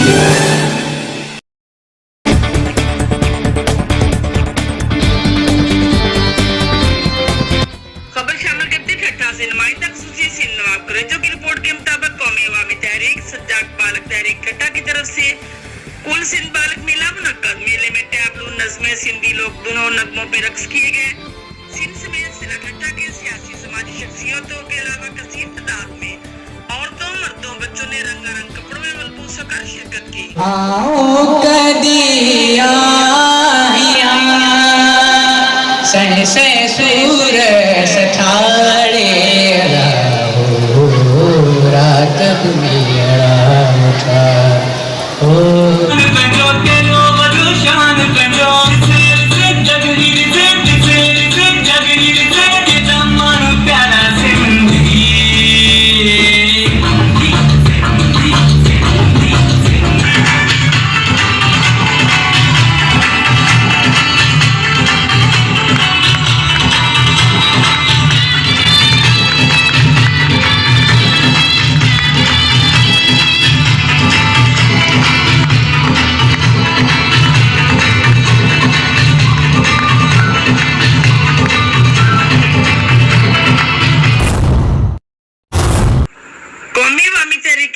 खबर शामिल करते ठट्ठा से नुमाइंदा खसूसी सिंध नवाब कुरैजो की रिपोर्ट के मुताबिक कौमी अवामी तहरीक सज्जाद बालक तहरीक ठट्ठा की तरफ से कुल सिंध बालक मेला मुनक्कद। मेले में टैबलू नज़्में सिंधी लोक दोनों नगमों पे रक्स किए गए। सिंध समेत जिला ठट्ठा के सियासी समाजी शख्सियतों के अलावा कसीर तादाद में औरतों मर्दों बच्चों ने रंगारंग कपड़ों में मलबूस होकर शिरकत की। सूर सठाड़े रात मेरा उठा हो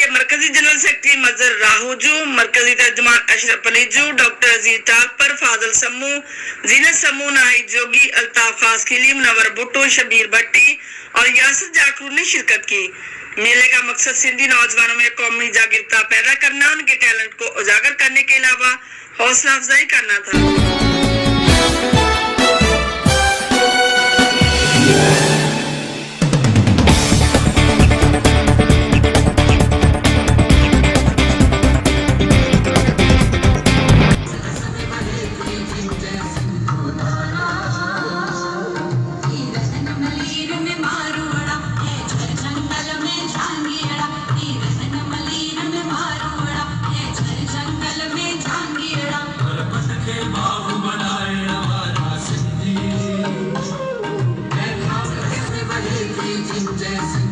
मरकजी जनरल सेक्रेटरी मजहर राहूजू, मरकजी तर्जुमान अशरफ अलीजू, डॉक्टर अजीज टाकपर, फाजल समू, जीनत समू, नाहिद जोगी, अल्ताफ खास खिली, मुनव्वर भुट्टो, शबीर भट्टी और यासिर जाकरू ने शिरकत की। मेले का मकसद सिंधी नौजवानों में कौमी जागरूकता पैदा करना, उनके टैलेंट को उजागर करने के अलावा हौसला अफजाई करना था। Jazz